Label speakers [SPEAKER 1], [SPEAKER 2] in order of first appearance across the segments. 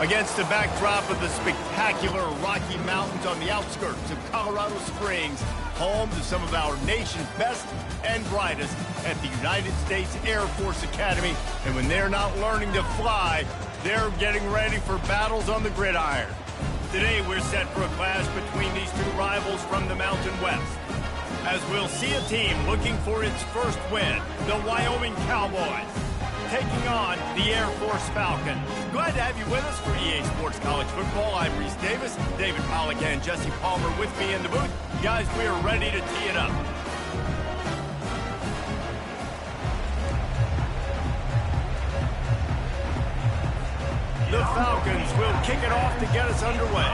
[SPEAKER 1] Against the backdrop of the spectacular Rocky Mountains on the outskirts of Colorado Springs, home to some of our nation's best and brightest at the United States Air Force Academy. And when they're not learning to fly, they're getting ready for battles on the gridiron. Today, we're set for a clash between these two rivals from the Mountain West, as we'll see a team looking for its first win, the Wyoming Cowboys, taking on the Air Force Falcons. Glad to have you with us for EA Sports College Football. I'm Reese Davis, David Pollack and Jesse Palmer with me in the booth. Guys, we are ready to tee it up. The Falcons will kick it off to get us underway.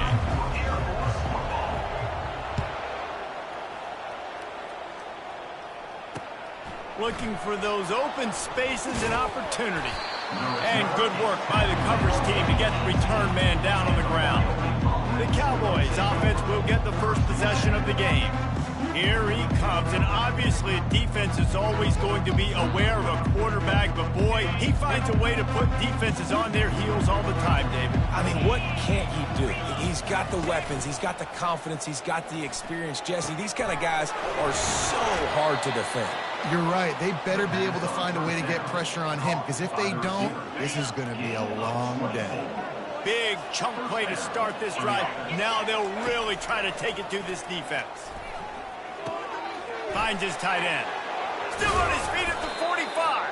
[SPEAKER 1] Looking for those open spaces and opportunity. And good work by the coverage team to get the return man down on the ground. The Cowboys offense will get the first possession of the game. Here he comes, and obviously a defense is always going to be aware of a quarterback, but boy, he finds a way to put defenses on their heels all the time, David.
[SPEAKER 2] I mean, what can't he do? He's got the weapons, he's got the confidence, he's got the experience. Jesse, these kind of guys are so hard to defend.
[SPEAKER 3] You're right. They better be able to find a way to get pressure on him, because if they don't, this is going to be a long day.
[SPEAKER 1] Big chunk play to start this drive. Now they'll really try to take it to this defense. Finds his tight end. Still on his feet at the 45.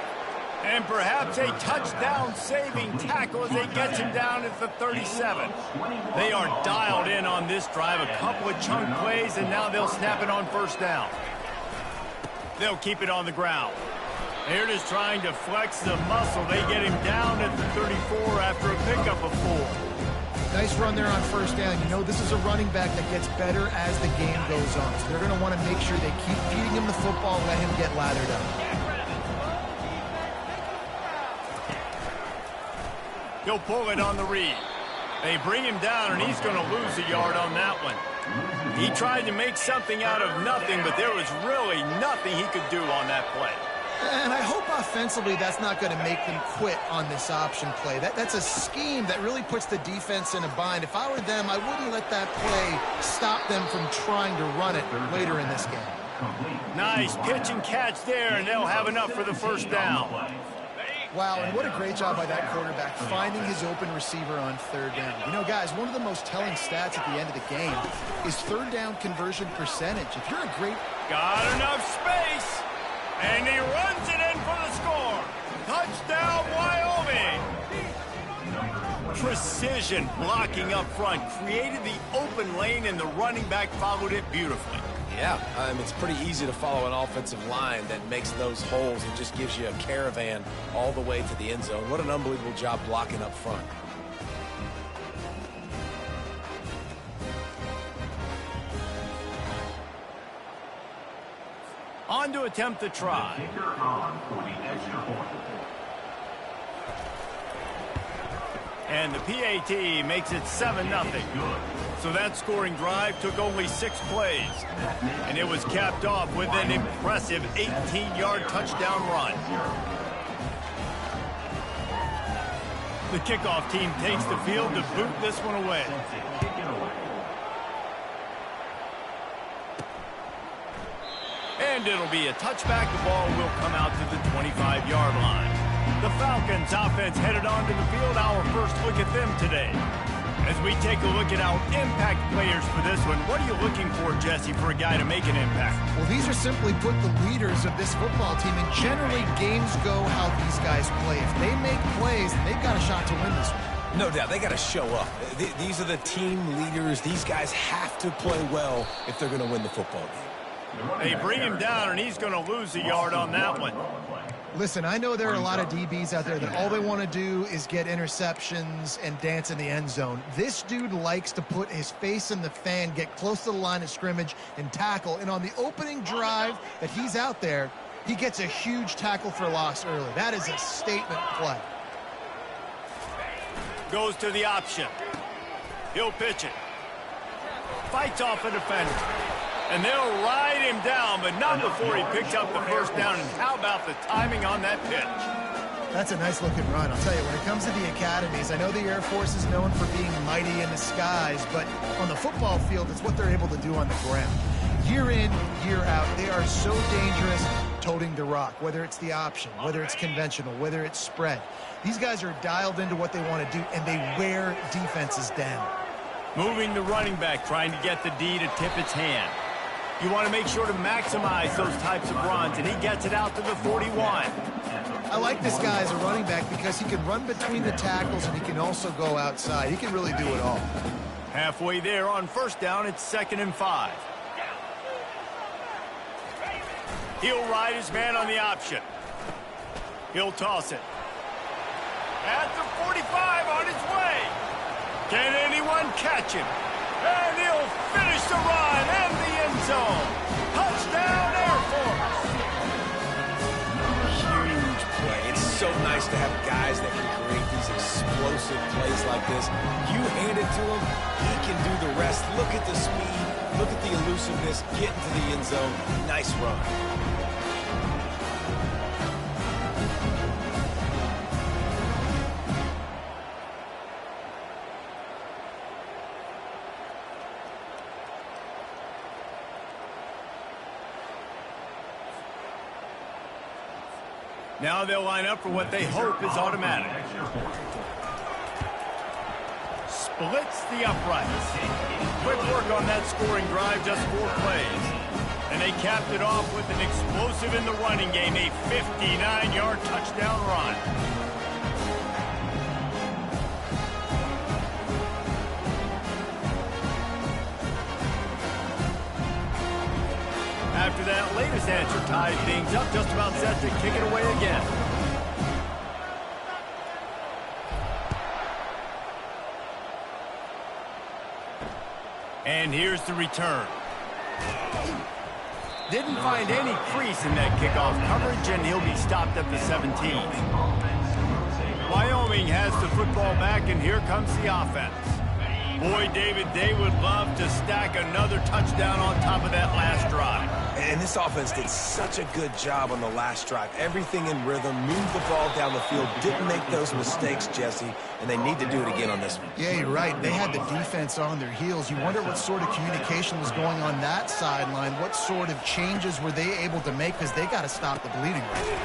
[SPEAKER 1] And perhaps a touchdown-saving tackle as they get him down at the 37. They are dialed in on this drive. A couple of chunk plays, and now they'll snap it on first down. They'll keep it on the ground. They're just trying to flex the muscle. They get him down at the 34 after a pickup of 4.
[SPEAKER 3] Nice run there on first down. You know, this is a running back that gets better as the game goes on. So they're going to want to make sure they keep feeding him the football and let him get lathered up.
[SPEAKER 1] He'll pull it on the read. They bring him down, and he's going to lose a yard on that one. He tried to make something out of nothing, but there was really nothing he could do on that play.
[SPEAKER 3] And I hope offensively that's not going to make them quit on this option play. That's a scheme that really puts the defense in a bind. If I were them, I wouldn't let that play stop them from trying to run it later in this game.
[SPEAKER 1] Nice pitch and catch there, and they'll have enough for the first down.
[SPEAKER 3] Wow, and what a great job by that quarterback finding his open receiver on third down. You know, guys, one of the most telling stats at the end of the game is third down conversion percentage. If you're a great...
[SPEAKER 1] Got enough space, and he runs it in for the score. Touchdown, Wyoming. Precision blocking up front created the open lane, and the running back followed it beautifully.
[SPEAKER 2] Yeah, it's pretty easy to follow an offensive line that makes those holes and just gives you a caravan all the way to the end zone. What an unbelievable job blocking up front.
[SPEAKER 1] On to attempt the try. And the PAT makes it 7-0. So that scoring drive took only 6 plays. And it was capped off with an impressive 18-yard touchdown run. The kickoff team takes the field to boot this one away. And it'll be a touchback. The ball will come out to the 25-yard line. The Falcons offense headed onto the field. Our first look at them today. As we take a look at our impact players for this one, what are you looking for, Jesse, for a guy to make an impact?
[SPEAKER 3] Well, these are simply put the leaders of this football team, and generally games go how these guys play. If they make plays, they've got a shot to win this one.
[SPEAKER 2] No doubt, they got to show up. These are the team leaders. These guys have to play well if they're going to win the football game.
[SPEAKER 1] They bring him down, and he's going to lose a yard on that one.
[SPEAKER 3] Listen, I know there are a lot of DBs out there that all they want to do is get interceptions and dance in the end zone. This dude likes to put his face in the fan, get close to the line of scrimmage, and tackle. And on the opening drive that he's out there, he gets a huge tackle for loss early. That is a statement play.
[SPEAKER 1] Goes to the option. He'll pitch it. Fights off a defender. And they'll ride him down, but not before he picks up the first down. And how about the timing on that pitch?
[SPEAKER 3] That's a nice looking run. I'll tell you, when it comes to the academies, I know the Air Force is known for being mighty in the skies, but on the football field, it's what they're able to do on the ground. Year in, year out, they are so dangerous toting the rock, whether it's the option, whether it's conventional, whether it's spread. These guys are dialed into what they want to do, and they wear defenses down.
[SPEAKER 1] Moving the running back, trying to get the D to tip its hand. You want to make sure to maximize those types of runs, and he gets it out to the 41.
[SPEAKER 3] I like this guy as a running back because he can run between the tackles and he can also go outside. He can really do it all.
[SPEAKER 1] Halfway there on first down, it's 2nd and 5. He'll ride his man on the option. He'll toss it. At the 45 on his way. Can anyone catch him? And he'll finish the run and the end zone. Touchdown, Air Force.
[SPEAKER 2] Huge play. It's so nice to have guys that can create these explosive plays like this. You hand it to him, he can do the rest. Look at the speed. Look at the elusiveness. Get into the end zone. Nice run.
[SPEAKER 1] Now they'll line up for what they hope is automatic. Splits the uprights. Quick work on that scoring drive, just 4 plays. And they capped it off with an explosive in the running game, a 59-yard touchdown run. After that latest answer tied things up, just about set to kick it away again. And here's the return. Didn't find any crease in that kickoff coverage, and he'll be stopped at the 17. Wyoming has the football back, and here comes the offense. Boy, David, they would love to stack another touchdown on top of that last drive.
[SPEAKER 2] And this offense did such a good job on the last drive. Everything in rhythm, moved the ball down the field, didn't make those mistakes, Jesse, and they need to do it again on this one.
[SPEAKER 3] Yeah, you're right. They had the defense on their heels. You wonder what sort of communication was going on that sideline. What sort of changes were they able to make, because they got to stop the bleeding right now.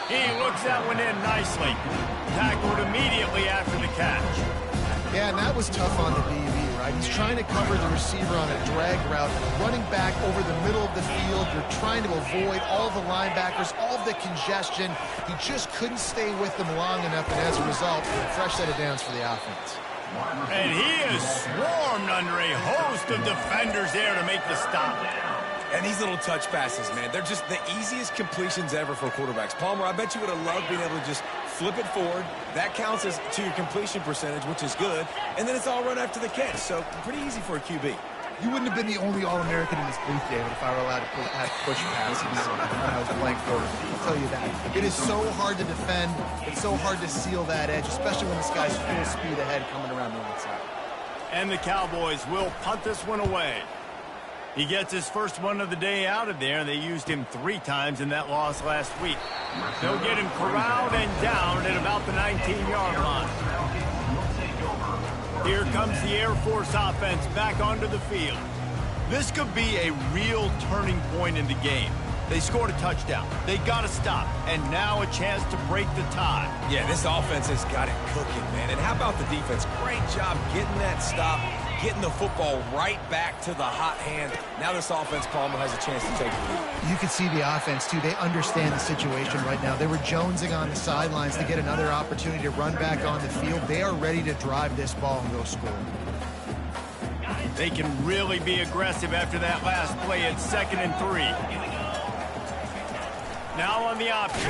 [SPEAKER 1] He looks that one in nicely. Tackled immediately after the catch.
[SPEAKER 3] Yeah, and that was tough on the DB, right? He's trying to cover the receiver on a drag route, running back over the middle of the field. You're trying to avoid all the linebackers, all of the congestion. He just couldn't stay with them long enough, and as a result, a fresh set of downs for the offense.
[SPEAKER 1] And he is swarmed under a host of defenders there to make the stop.
[SPEAKER 2] And these little touch passes, man, they're just the easiest completions ever for quarterbacks. Palmer, I bet you would have loved being able to just flip it forward. That counts as to your completion percentage, which is good. And then it's all run after the catch, so pretty easy for a QB.
[SPEAKER 3] You wouldn't have been the only All-American in this booth, David, if I were allowed to have push passes when I was playing quarterback. I'll tell you that. It is so hard to defend. It's so hard to seal that edge, especially when this guy's full speed ahead coming around the outside.
[SPEAKER 1] And the Cowboys will punt this one away. He gets his first one of the day out of there, and they used him 3 times in that loss last week. They'll get him corralled and down at about the 19-yard line. Here comes the Air Force offense back onto the field. This could be a real turning point in the game. They scored a touchdown. They got to stop. And now a chance to break the tie.
[SPEAKER 2] Yeah, this offense has got it cooking, man. And how about the defense? Great job getting that stop, getting the football right back to the hot hand. Now this offense, Palmer, has a chance to take the lead.
[SPEAKER 3] You can see the offense, too. They understand the situation right now. They were jonesing on the sidelines to get another opportunity to run back on the field. They are ready to drive this ball and go score.
[SPEAKER 1] They can really be aggressive after that last play at 2nd and 3. Now on the option.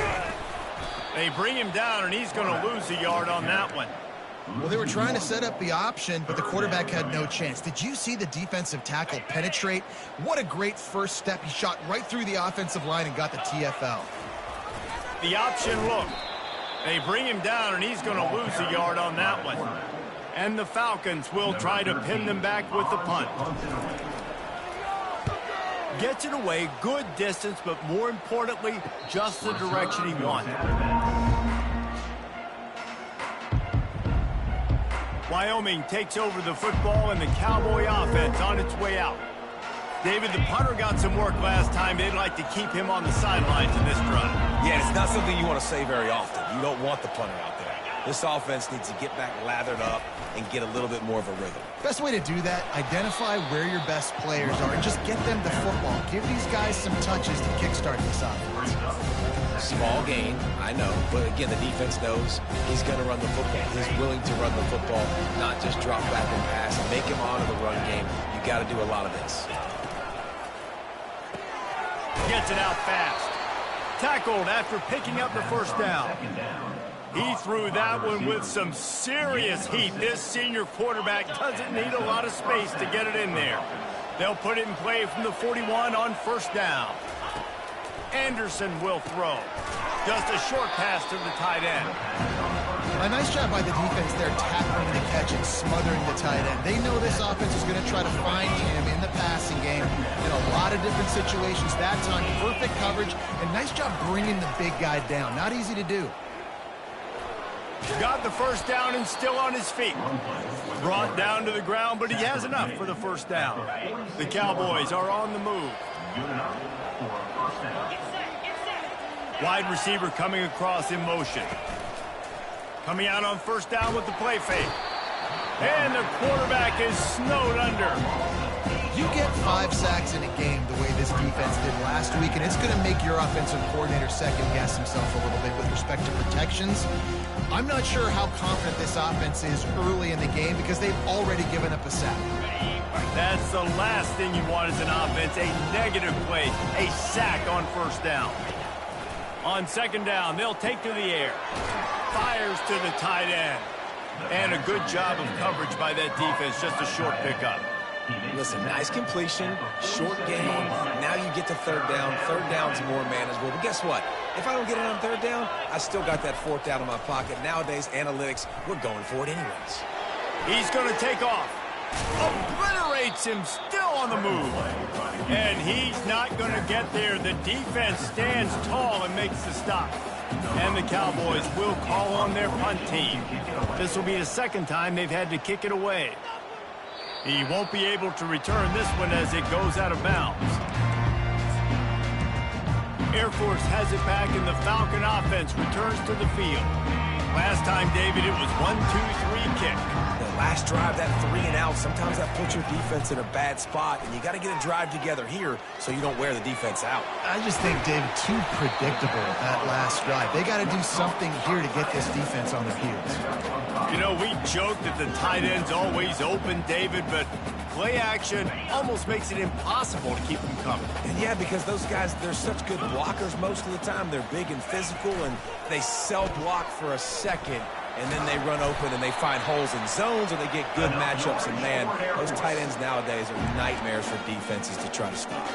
[SPEAKER 1] They bring him down, and he's going to lose a yard on that one.
[SPEAKER 3] Well, they were trying to set up the option, but the quarterback had no chance. Did you see the defensive tackle penetrate? What a great first step. He shot right through the offensive line and got the TFL.
[SPEAKER 1] The option look. They bring him down, and he's going to lose a yard on that one. And the Falcons will try to pin them back with the punt. Gets it away, good distance, but more importantly, just the direction he wanted. Wyoming takes over the football and the Cowboy offense on its way out. David, the punter got some work last time. They'd like to keep him on the sidelines in this run.
[SPEAKER 2] Yeah, it's not something you want to say very often. You don't want the punter out there. This offense needs to get back lathered up and get a little bit more of a rhythm.
[SPEAKER 3] Best way to do that, identify where your best players are and just get them the football. Give these guys some touches to kickstart this offense.
[SPEAKER 2] Small gain, I know, but again, the defense knows he's going to run the football. He's willing to run the football, not just drop back and pass and make him honor the run game. You got to do a lot of this.
[SPEAKER 1] Gets it out fast. Tackled after picking up the first down. He threw that one with some serious heat. This senior quarterback doesn't need a lot of space to get it in there. They'll put it in play from the 41 on first down. Anderson will throw. Just a short pass to the tight end.
[SPEAKER 3] A nice job by the defense there, tackling the catch and smothering the tight end. They know this offense is going to try to find him in the passing game in a lot of different situations. That time, perfect coverage, and nice job bringing the big guy down. Not easy to do.
[SPEAKER 1] Got the first down and still on his feet. Brought down to the ground, but he has enough for the first down. The Cowboys are on the move. Wide receiver coming across in motion. Coming out on first down with the play fake. And the quarterback is snowed under.
[SPEAKER 3] You get 5 sacks in a game the way this defense did last week, and it's going to make your offensive coordinator second-guess himself a little bit with respect to protections. I'm not sure how confident this offense is early in the game because they've already given up a sack.
[SPEAKER 1] That's the last thing you want as an offense, a negative play, a sack on first down. On second down, they'll take to the air. Fires to the tight end. And a good job of coverage by that defense, just a short pickup.
[SPEAKER 2] Listen, nice completion, short game. Now you get to third down. Third down's more manageable. But guess what? If I don't get it on third down, I still got that fourth down in my pocket. Nowadays, analytics, we're going for it anyways.
[SPEAKER 1] He's going to take off. Obliterates him, still on the move. And he's not going to get there. The defense stands tall and makes the stop. And the Cowboys will call on their punt team. This will be the second time they've had to kick it away. He won't be able to return this one as it goes out of bounds. Air Force has it back and the Falcon offense returns to the field. Last time, David, it was 1-2-3 kick.
[SPEAKER 2] The last drive, that 3 and out, sometimes that puts your defense in a bad spot, and you got to get a drive together here so you don't wear the defense out.
[SPEAKER 3] I just think, David, too predictable that last drive. They got to do something here to get this defense on their heels.
[SPEAKER 1] You know, we joke that the tight end's always open, David, but play action almost makes it impossible to keep them coming.
[SPEAKER 2] And yeah, because those guys, they're such good blockers most of the time. They're big and physical, and they sell block for a second, and then they run open and they find holes in zones, and they get good matchups. And, man, those tight ends nowadays are nightmares for defenses to try to stop.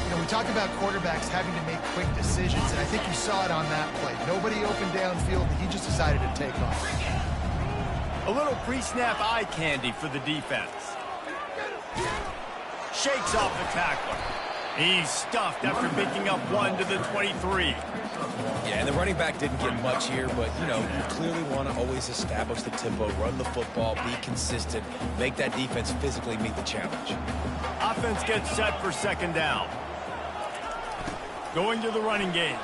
[SPEAKER 3] You know, we talk about quarterbacks having to make quick decisions, and I think you saw it on that play. Nobody open downfield, and he just decided to take off.
[SPEAKER 1] A little pre-snap eye candy for the defense. Shakes off the tackler. He's stuffed after picking up 1 to the 23.
[SPEAKER 2] Yeah, and the running back didn't get much here, but, you know, you clearly want to always establish the tempo, run the football, be consistent, make that defense physically meet the challenge.
[SPEAKER 1] Offense gets set for second down. Going to the running game.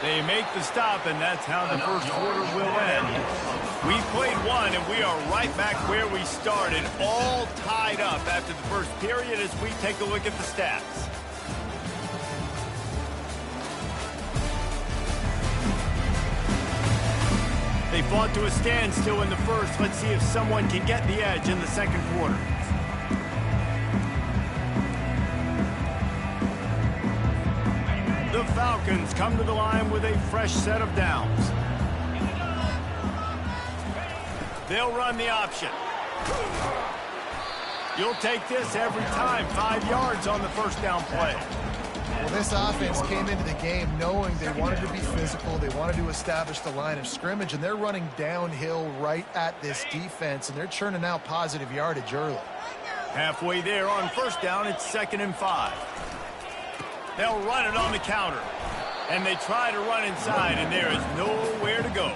[SPEAKER 1] They make the stop, and that's how the first quarter will end. We've played one, and we are right back where we started, all tied up after the first period as we take a look at the stats. They fought to a standstill in the first. Let's see if someone can get the edge in the second quarter. The Falcons come to the line with a fresh set of downs. They'll run the option. You'll take this every time. 5 yards on the first down play.
[SPEAKER 3] Well, this offense came into the game knowing they wanted to be physical. They wanted to establish the line of scrimmage, and they're running downhill right at this defense, and they're churning out positive yardage early.
[SPEAKER 1] Halfway there on first down, it's 2nd and 5. They'll run it on the counter. And they try to run inside, and there is nowhere to go.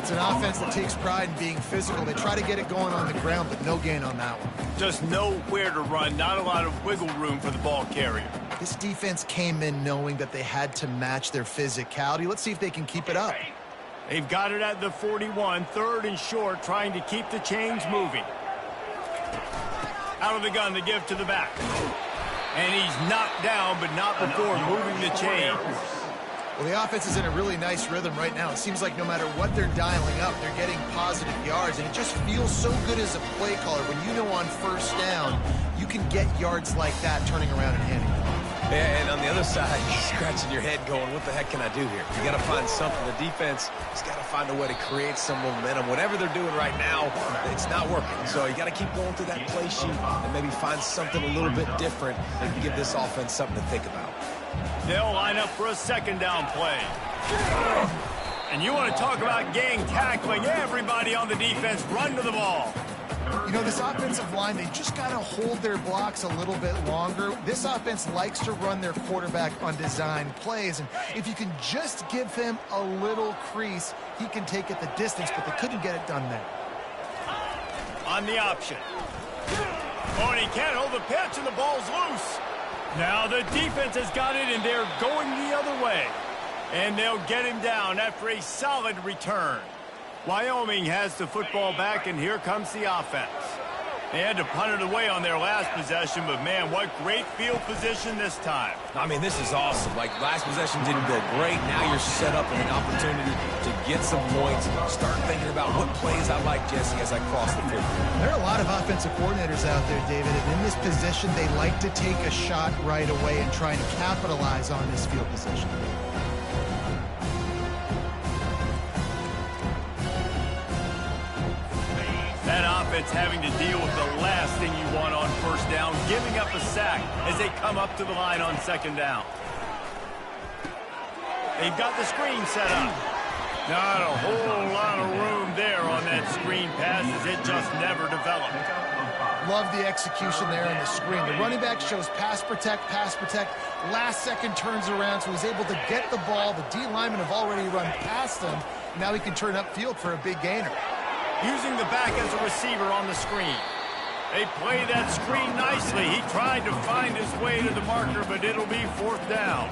[SPEAKER 3] It's an offense that takes pride in being physical. They try to get it going on the ground, but no gain on that one.
[SPEAKER 1] Just nowhere to run, not a lot of wiggle room for the ball carrier.
[SPEAKER 3] This defense came in knowing that they had to match their physicality. Let's see if they can keep it up.
[SPEAKER 1] They've got it at the 41, 3rd and short, trying to keep the chains moving. Out of the gun to give to the back. And he's knocked down, but not before moving the chains.
[SPEAKER 3] Well, the offense is in a really nice rhythm right now. It seems like no matter what they're dialing up, they're getting positive yards, and it just feels so good as a play caller when you know on 1st down you can get yards like that turning around and handing it.
[SPEAKER 2] Yeah, and on the other side, you're scratching your head going, what the heck can I do here? You got to find something. The defense has got to find a way to create some momentum. Whatever they're doing right now, it's not working. So you got to keep going through that play sheet and maybe find something a little bit different that can give this offense something to think about.
[SPEAKER 1] They'll line up for a 2nd down play. And you want to talk about gang tackling. Everybody on the defense run to the ball.
[SPEAKER 3] You know, this offensive line, they just got to hold their blocks a little bit longer. This offense likes to run their quarterback on design plays, and if you can just give him a little crease, he can take it the distance, but they couldn't get it done there.
[SPEAKER 1] On the option. Oh, and he can't hold the pitch, and the ball's loose. Now the defense has got it, and they're going the other way. And they'll get him down after a solid return. Wyoming has the football back, and here comes the offense. They had to punt it away on their last possession, but, man, what great field position this time.
[SPEAKER 2] I mean, this is awesome. Like, last possession didn't go great. Now you're set up with an opportunity to get some points. Start thinking about what plays I like, Jesse, as I cross the field.
[SPEAKER 3] There are a lot of offensive coordinators out there, David, and in this position, they like to take a shot right away and try to capitalize on this field position.
[SPEAKER 1] That offense having to deal with the last thing you want on 1st down, giving up a sack as they come up to the line on 2nd down. They've got the screen set up. Not a whole lot of room there on that screen pass as it just never developed.
[SPEAKER 3] Love the execution there on the screen. The running back shows pass protect, last second turns around, so he's able to get the ball. The D linemen have already run past him. Now he can turn upfield for a big gainer.
[SPEAKER 1] Using the back as a receiver on the screen. They play that screen nicely. He tried to find his way to the marker, but it'll be 4th down.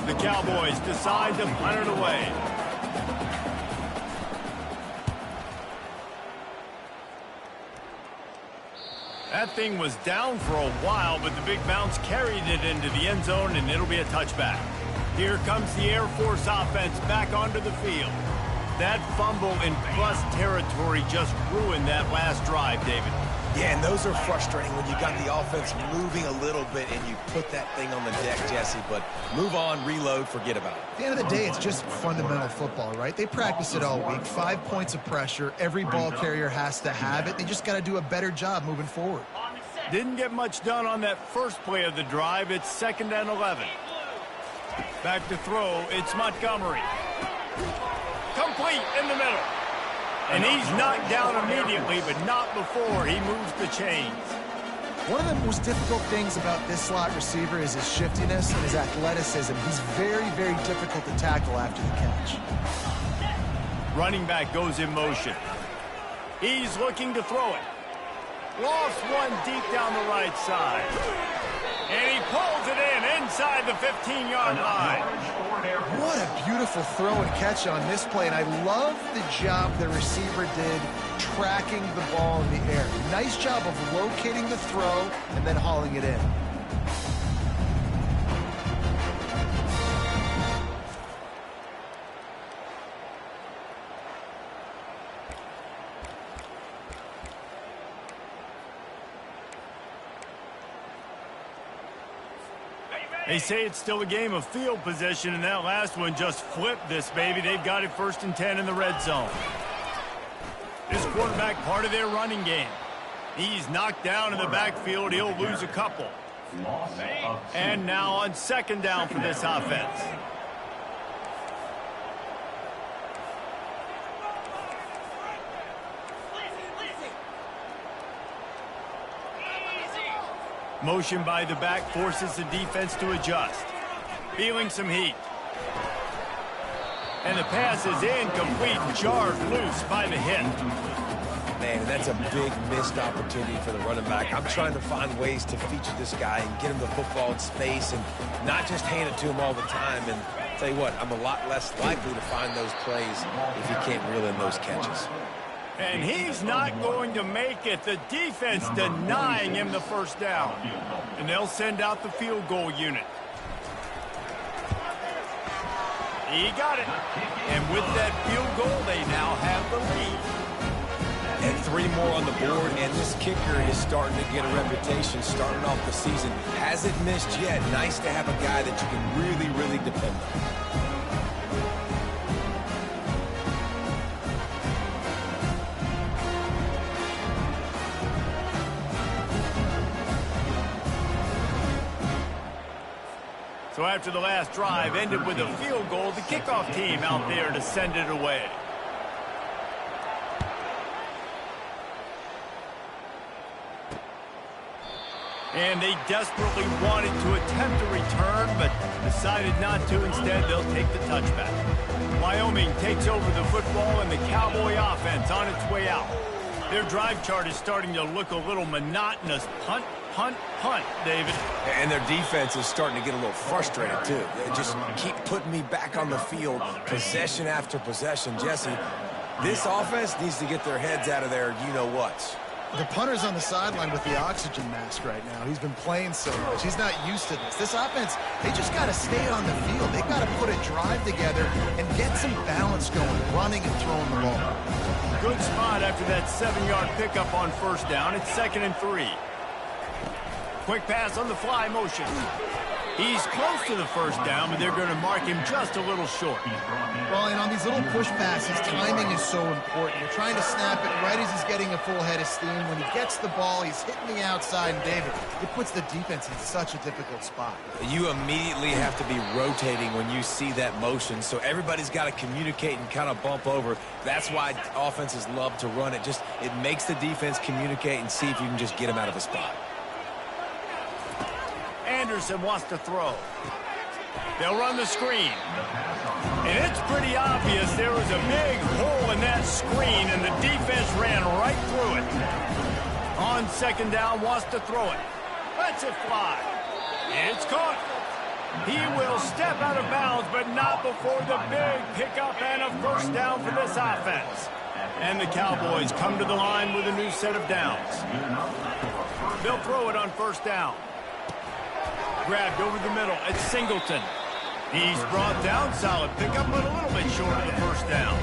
[SPEAKER 1] The Cowboys decide to punt it away. That thing was down for a while, but the big bounce carried it into the end zone, and it'll be a touchback. Here comes the Air Force offense back onto the field. That fumble in plus territory just ruined that last drive, David.
[SPEAKER 2] Yeah, and those are frustrating when you got the offense moving a little bit and you put that thing on the deck, Jesse. But move on, reload, forget about it.
[SPEAKER 3] At the end of the day, it's just fundamental football, right? They practice it all week. 5 points of pressure. Every ball carrier has to have it. They just got to do a better job moving forward.
[SPEAKER 1] Didn't get much done on that first play of the drive. It's 2nd and 11. Back to throw. It's Montgomery. Complete in the middle. And he's knocked down immediately, but not before he moves the chains.
[SPEAKER 3] One of the most difficult things about this slot receiver is his shiftiness and his athleticism. He's very, very difficult to tackle after the catch.
[SPEAKER 1] Running back goes in motion. He's looking to throw it. Lost one deep down the right side. And he pulls it in inside the 15-yard line.
[SPEAKER 3] What a beautiful throw and catch on this play. And I love the job the receiver did tracking the ball in the air. Nice job of locating the throw and then hauling it in.
[SPEAKER 1] They say it's still a game of field position, and that last one just flipped this baby. They've got it 1st and 10 in the red zone. This quarterback part of their running game. He's knocked down in the backfield. He'll lose a couple. And now on 2nd down for this offense. Motion by the back forces the defense to adjust. Feeling some heat. And the pass is incomplete, jarred loose by the hit.
[SPEAKER 2] Man, that's a big missed opportunity for the running back. I'm trying to find ways to feature this guy and get him the football in space and not just hand it to him all the time. And tell you what, I'm a lot less likely to find those plays if he can't reel in those catches.
[SPEAKER 1] And he's not going to make it. The defense denying him the first down. And they'll send out the field goal unit. He got it. And with that field goal, they now have the lead.
[SPEAKER 2] And 3 more on the board, and this kicker is starting to get a reputation starting off the season. Hasn't missed yet. Nice to have a guy that you can really, really depend on.
[SPEAKER 1] So after the last drive ended with a field goal, the kickoff team out there to send it away. And they desperately wanted to attempt a return, but decided not to. Instead, they'll take the touchback. Wyoming takes over the football, and the Cowboy offense on its way out. Their drive chart is starting to look a little monotonous. Punt, punt, punt, David.
[SPEAKER 2] And their defense is starting to get a little frustrated, too. They just keep putting me back on the field, possession after possession. Jesse, this offense needs to get their heads out of their you-know-whats.
[SPEAKER 3] The punter's on the sideline with the oxygen mask right now. He's been playing so much. He's not used to this. This offense, they just got to stay on the field. They've got to put a drive together and get some balance going, running and throwing the ball.
[SPEAKER 1] Good spot after that 7-yard pickup on first down. It's 2nd and 3. Quick pass on the fly motion. He's close to the first down, but they're going to mark him just a little short.
[SPEAKER 3] Well, and on these little push passes, timing is so important. You're trying to snap it right as he's getting a full head of steam. When he gets the ball, he's hitting the outside, and David, it puts the defense in such a difficult spot.
[SPEAKER 2] You immediately have to be rotating when you see that motion, so everybody's got to communicate and kind of bump over. That's why offenses love to run it. Just it makes the defense communicate and see if you can just get him out of a spot.
[SPEAKER 1] Anderson wants to throw. They'll run the screen. And it's pretty obvious there was a big hole in that screen, and the defense ran right through it. On 2nd down, wants to throw it. Lets it fly. It's caught. He will step out of bounds, but not before the big pickup and a first down for this offense. And the Cowboys come to the line with a new set of downs. They'll throw it on first down. Grabbed over the middle. It's Singleton. He's brought down. Solid pickup, but a little bit short of the first down.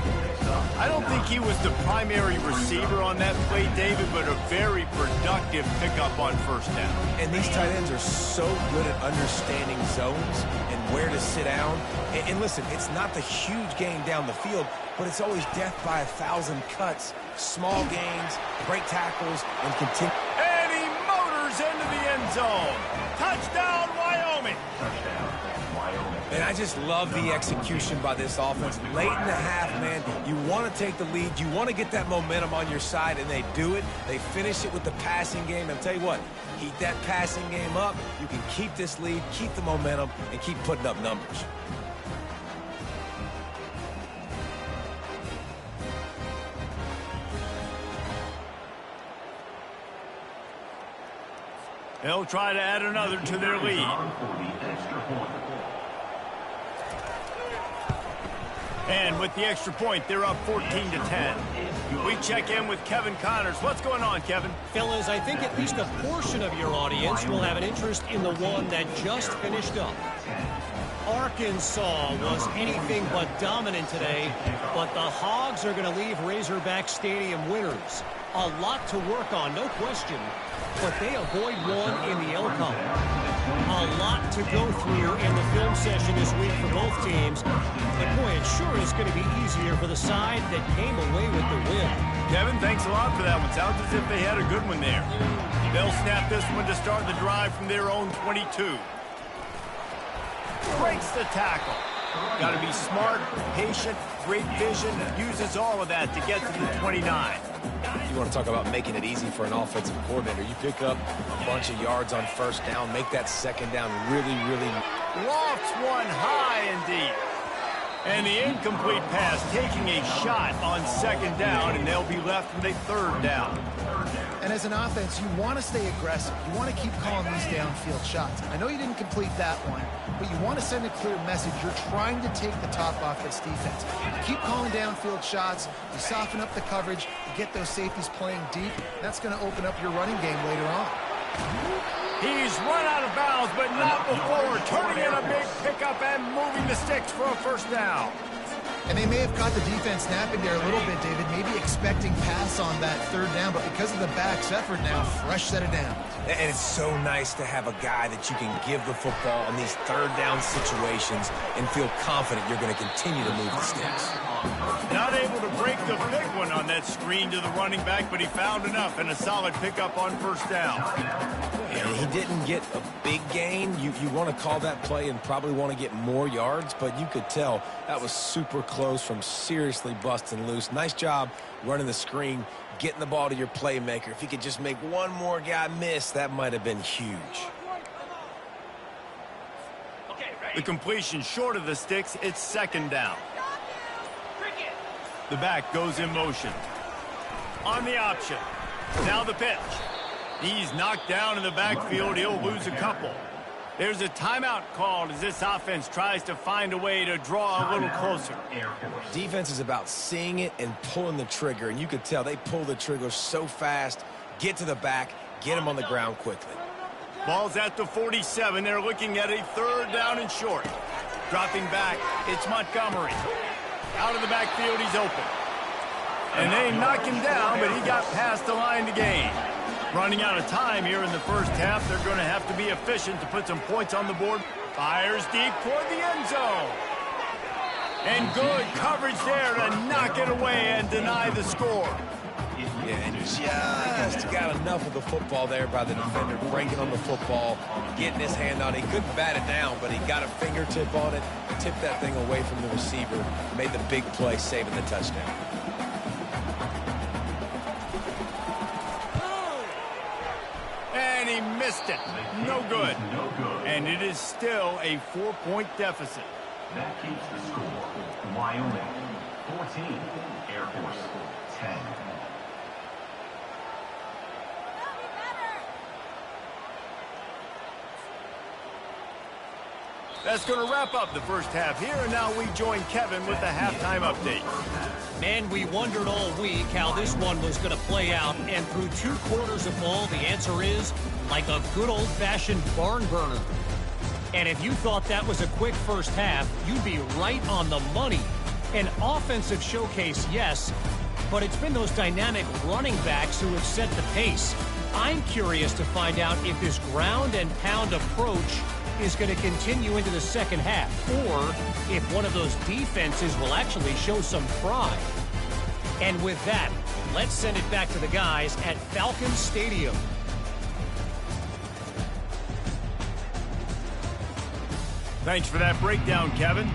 [SPEAKER 1] I don't think he was the primary receiver on that play, David, but a very productive pickup on first down.
[SPEAKER 2] And these tight ends are so good at understanding zones and where to sit down. And listen, it's not the huge gain down the field, but it's always death by 1,000 cuts, small gains, break tackles, and continue.
[SPEAKER 1] And he motors into the end zone. Touchdown, Wyoming.
[SPEAKER 2] And I just love the execution by this offense. Late in the half, man, you want to take the lead. You want to get that momentum on your side, and they do it. They finish it with the passing game. And I'll tell you what, heat that passing game up. You can keep this lead, keep the momentum, and keep putting up numbers.
[SPEAKER 1] They'll try to add another to their lead. And with the extra point, they're up 14-10. We check in with Kevin Connors. What's going on, Kevin?
[SPEAKER 4] Fellas, I think at least a portion of your audience will have an interest in the one that just finished up. Arkansas was anything but dominant today, but the Hogs are going to leave Razorback Stadium winners. A lot to work on, no question, but they avoid one in the L-Cup. A lot to go through in the film session this week for both teams, but boy, it sure is going to be easier for the side that came away with the win.
[SPEAKER 1] Kevin, thanks a lot for that one. Sounds as if they had a good one there. They'll snap this one to start the drive from their own 22. Breaks the tackle. Got to be smart, patient, great vision, uses all of that to get to the 29.
[SPEAKER 2] You want to talk about making it easy for an offensive coordinator. You pick up a bunch of yards on first down, make that second down really, really...
[SPEAKER 1] Lofts one high and deep. And the incomplete pass taking a shot on second down, and they'll be left with a third down.
[SPEAKER 3] And as an offense, you want to stay aggressive. You want to keep calling these downfield shots. I know you didn't complete that one, but you want to send a clear message. You're trying to take the top off this defense. You keep calling downfield shots. You soften up the coverage. You get those safeties playing deep. That's going to open up your running game later on.
[SPEAKER 1] He's run out of bounds, but not before turning in a big pickup and moving the sticks for a first down.
[SPEAKER 3] And they may have caught the defense napping there a little bit, David, maybe expecting pass on that third down, but because of the back's effort now, fresh set of downs.
[SPEAKER 2] And it's so nice to have a guy that you can give the football in these third down situations and feel confident you're going to continue to move the sticks.
[SPEAKER 1] Not able to break the big one on that screen to the running back, but he found enough and a solid pickup on first down.
[SPEAKER 2] And he didn't get a big gain. You want to call that play and probably want to get more yards, but you could tell that was super close from seriously busting loose. Nice job running the screen, getting the ball to your playmaker. If he could just make one more guy miss, that might have been huge.
[SPEAKER 1] The completion short of the sticks, it's second down. The back goes in motion. On the option. Now the pitch. He's knocked down in the backfield. He'll lose a couple. There's a timeout called as this offense tries to find a way to draw a little closer.
[SPEAKER 2] Defense is about seeing it and pulling the trigger, and you could tell they pull the trigger so fast, get to the back, get him on the ground quickly.
[SPEAKER 1] Ball's at the 47. They're looking at a third down and short. Dropping back, it's Montgomery. Out of the backfield, he's open. And they knock him down, but he got past the line to gain. Running out of time here in the first half. They're going to have to be efficient to put some points on the board. Fires deep toward the end zone. And good coverage there to knock it away and deny the score.
[SPEAKER 2] Yeah, and just got enough of the football there by the defender, breaking on the football, getting his hand on it. He couldn't bat it down, but he got a fingertip on it, tipped that thing away from the receiver, made the big play, saving the touchdown.
[SPEAKER 1] And he missed it. No good. And it is still a 4-point deficit.
[SPEAKER 5] That keeps the score. Wyoming 14, Air Force 10.
[SPEAKER 1] That's going to wrap up the first half here, and now we join Kevin with the halftime update.
[SPEAKER 4] Man, we wondered all week how this one was going to play out, and through 2 quarters of ball, the answer is like a good old-fashioned barn burner. And if you thought that was a quick first half, you'd be right on the money. An offensive showcase, yes, but it's been those dynamic running backs who have set the pace. I'm curious to find out if this ground and pound approach is going to continue into the second half, or if one of those defenses will actually show some pride. And with that, let's send it back to the guys at Falcons Stadium.
[SPEAKER 1] Thanks for that breakdown, Kevin.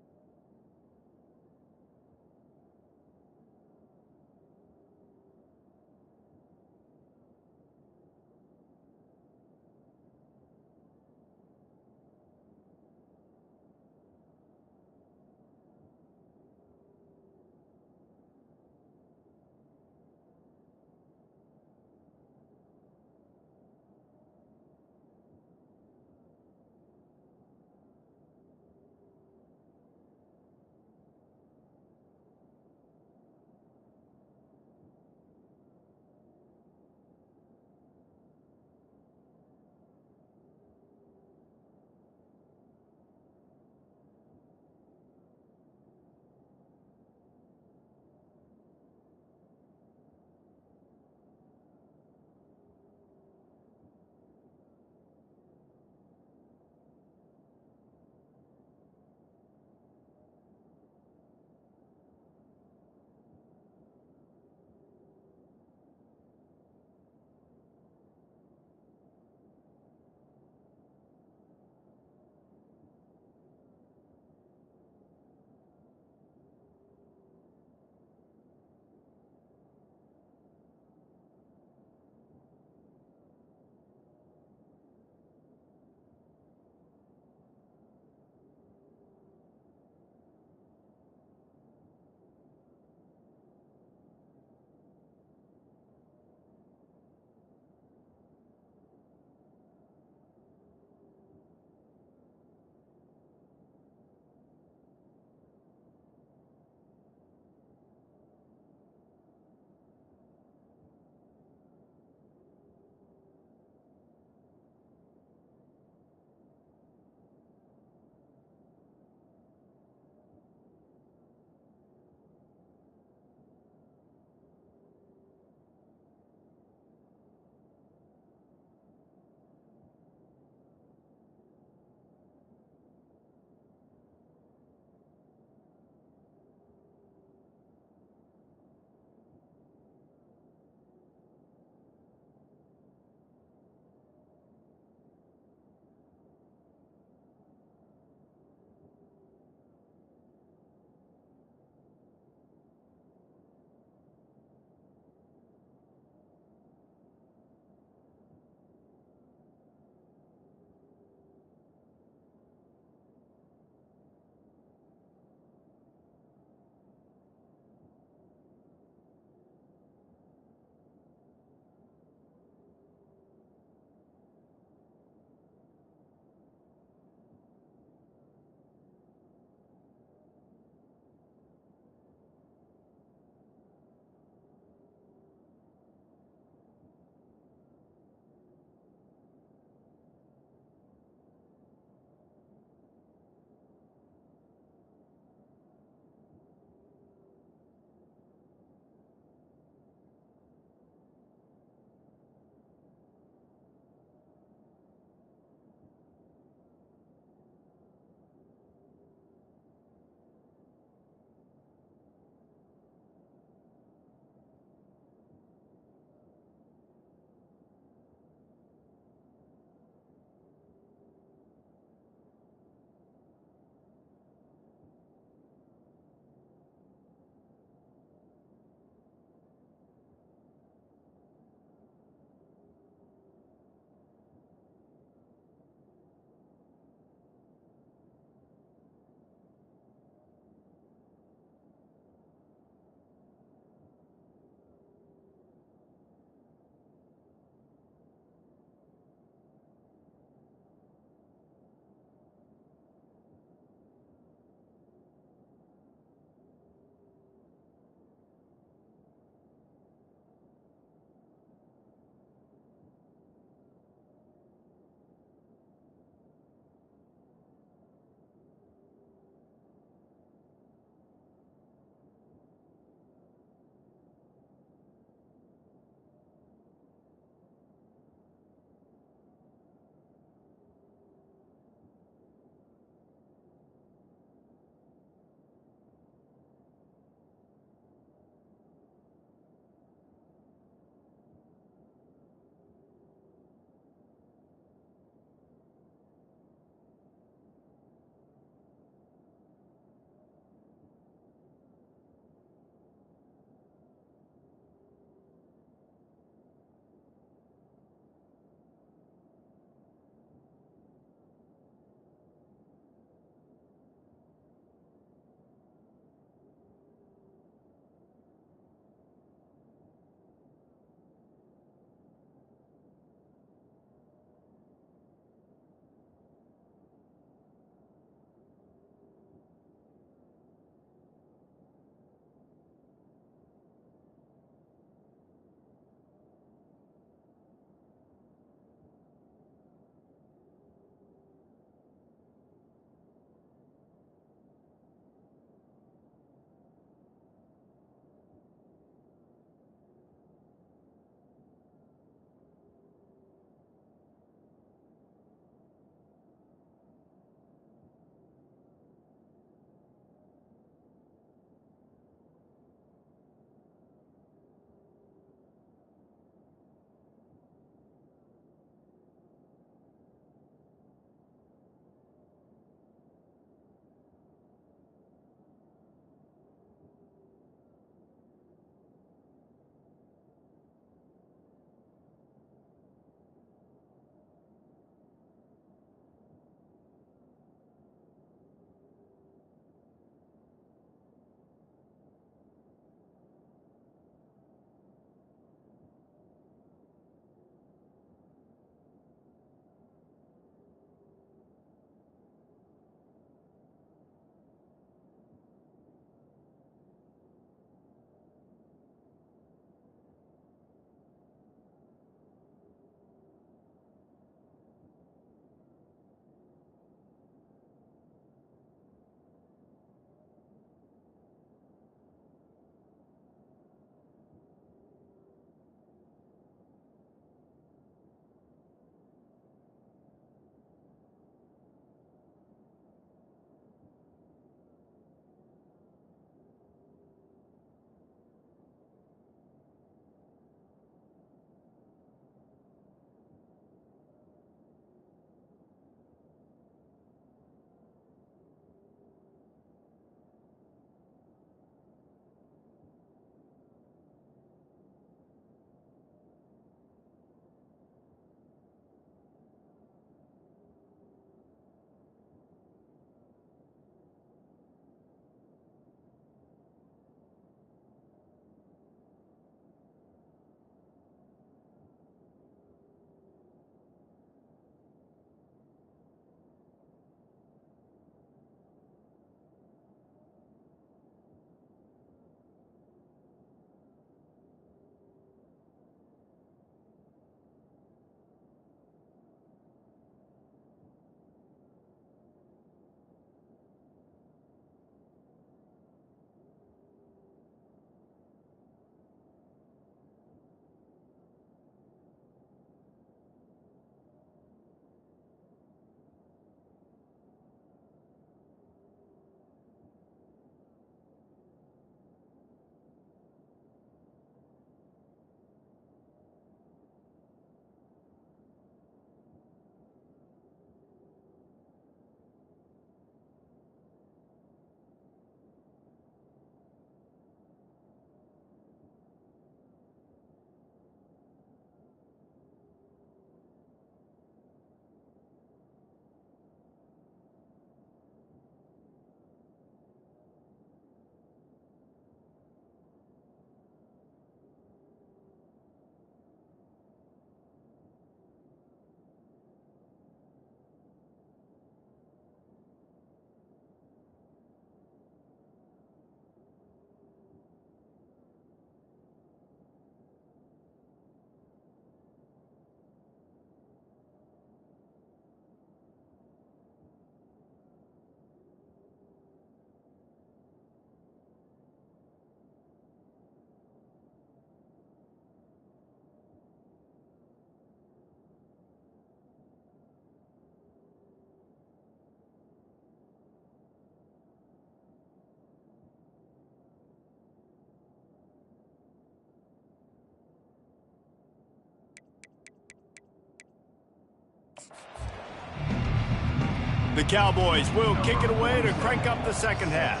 [SPEAKER 1] The Cowboys will kick it away to crank up the second half.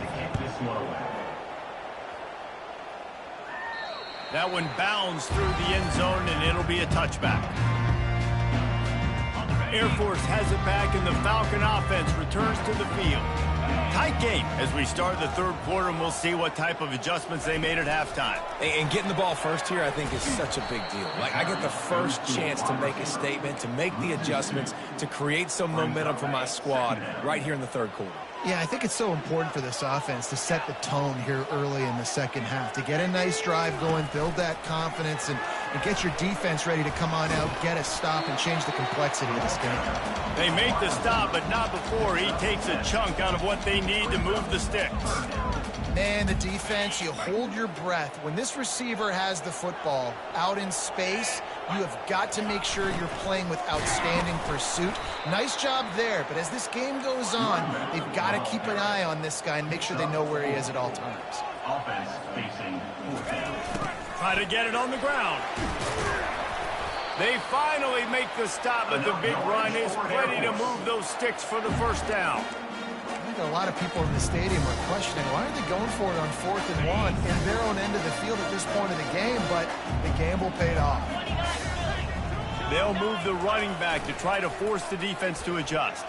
[SPEAKER 1] That one bounds through the end zone, and it'll be a touchback. Air Force has it back, and the Falcon offense returns to the field. Tight game as we start the third quarter, and we'll see what type of adjustments they made at halftime.
[SPEAKER 2] And getting the ball first here, I think, is such a big deal. Like, I get the first chance to make a statement, to make the adjustments, to create some momentum for my squad right here in the third quarter.
[SPEAKER 3] Yeah, I think it's so important for this offense to set the tone here early in the second half, to get a nice drive going, build that confidence, and get your defense ready to come on out, get a stop, and change the complexity of this game.
[SPEAKER 1] They make the stop, but not before he takes a chunk out of what they need to move the sticks.
[SPEAKER 3] Man, the defense, you hold your breath. When this receiver has the football out in space, you have got to make sure you're playing with outstanding pursuit. Nice job there, but as this game goes on, they've got to keep an eye on this guy and make sure they know where he is at all times.
[SPEAKER 5] Offense facing fourth down.
[SPEAKER 1] Try to get it on the ground. They finally make the stop, but the big run is ready to move those sticks for the first down.
[SPEAKER 3] I think a lot of people in the stadium are questioning, why are they going for it on 4th and 1 in their own end of the field at this point of the game, but the gamble paid off.
[SPEAKER 1] They'll move the running back to try to force the defense to adjust.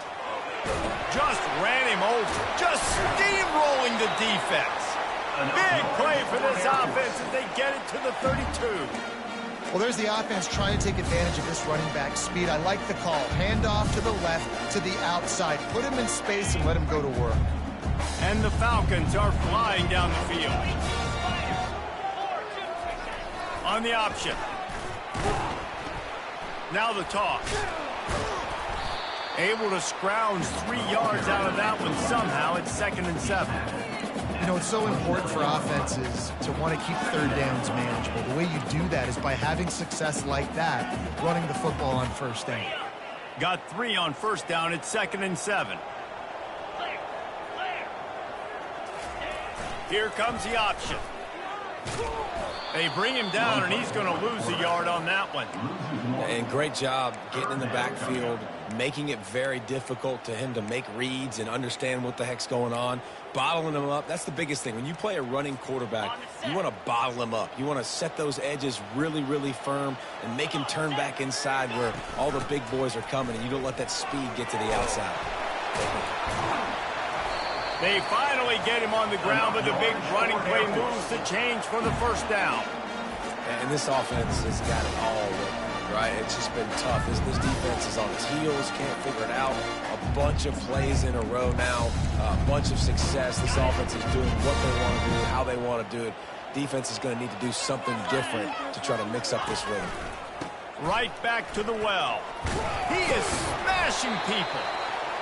[SPEAKER 1] Just ran him over. Just steamrolling the defense. Big play for this offense as they get it to the 32.
[SPEAKER 3] Well, there's the offense trying to take advantage of this running back speed. I like the call. Hand off to the left, to the outside. Put him in space and let him go to work.
[SPEAKER 1] And the Falcons are flying down the field. On the option. Now the toss. Able to scrounge 3 yards out of that one somehow. It's 2nd and 7.
[SPEAKER 3] You know, it's so important for offenses to want to keep third downs manageable. The way you do that is by having success like that, running the football on first down.
[SPEAKER 1] Got 3 on first down. It's 2nd and 7. Here comes the option. They bring him down, and he's going to lose a yard on that one.
[SPEAKER 2] And great job getting in the backfield, making it very difficult to him to make reads and understand what the heck's going on, bottling him up. That's the biggest thing. When you play a running quarterback, you want to bottle him up. You want to set those edges really, really firm and make him turn back inside where all the big boys are coming, and you don't let that speed get to the outside.
[SPEAKER 1] They finally get him on the ground, but the big running play moves the change for the first down.
[SPEAKER 2] And this offense has got it all working, right? It's just been tough. This defense is on its heels, can't figure it out. A bunch of plays in a row now, a bunch of success. This offense is doing what they want to do, how they want to do it. Defense is going to need to do something different to try to mix up this rhythm.
[SPEAKER 1] Right back to the well. He is smashing people.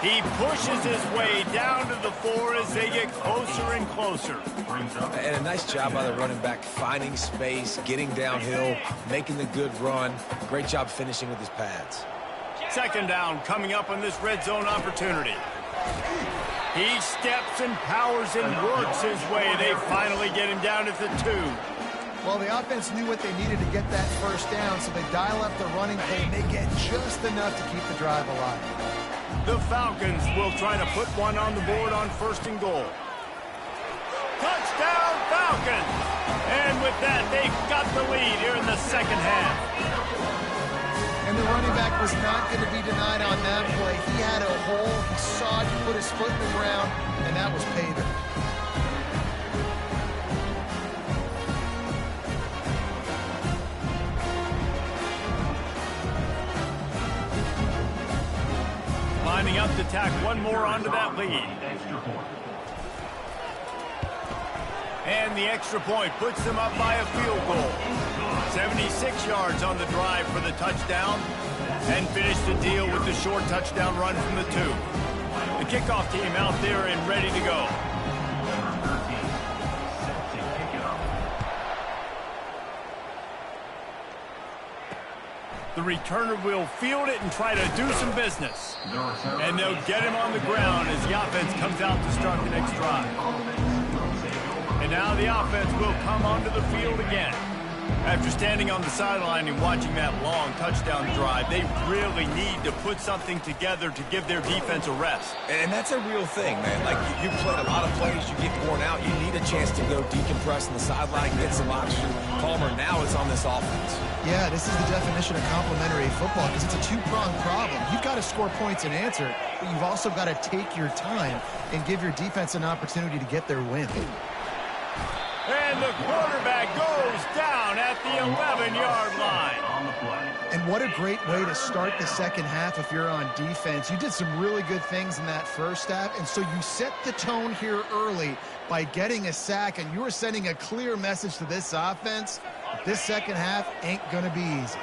[SPEAKER 1] He pushes his way down to the floor as they get closer and closer.
[SPEAKER 2] And a nice job by the running back, finding space, getting downhill, making the good run. Great job finishing with his pads.
[SPEAKER 1] 2nd down coming up on this red zone opportunity. He steps and powers and works his way. They finally get him down at the 2.
[SPEAKER 3] Well, the offense knew what they needed to get that first down, so they dial up the running play, and they get just enough to keep the drive alive.
[SPEAKER 1] The Falcons will try to put one on the board on 1st and goal. Touchdown, Falcons! And with that, they've got the lead here in the second half.
[SPEAKER 3] And the running back was not going to be denied on that play. He had a hole, he saw it, he put his foot in the ground, and that was pay dirt.
[SPEAKER 1] Lining up to tack one more onto that lead. And the extra point puts them up by a field goal. 76 yards on the drive for the touchdown. And finish the deal with the short touchdown run from the 2. The kickoff team out there and ready to go. The returner will field it and try to do some business. And they'll get him on the ground as the offense comes out to start the next drive. And now the offense will come onto the field again. After standing on the sideline and watching that long touchdown drive, they really need to put something together to give their defense a rest.
[SPEAKER 2] And that's a real thing, man. Like, you played a lot of plays, you get worn out, you need a chance to go decompress on the sideline, get some oxygen. Palmer, now it's on this offense.
[SPEAKER 3] Yeah, this is the definition of complementary football because it's a two-pronged problem. You've got to score points and answer, but you've also got to take your time and give your defense an opportunity to get their win.
[SPEAKER 1] And the quarterback goes down at the 11-yard line.
[SPEAKER 3] And what a great way to start the second half if you're on defense. You did some really good things in that first half, and so you set the tone here early by getting a sack, and you are sending a clear message to this offense. This second half ain't going to be easy.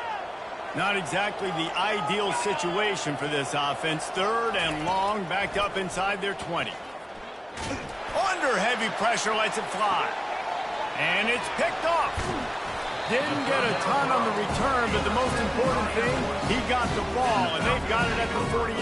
[SPEAKER 1] Not exactly the ideal situation for this offense. 3rd and long, backed up inside their 20. Under heavy pressure, lets it fly. And it's picked off. Didn't get a ton on the return, but the most important thing, he got the ball, and they've got it at the 48.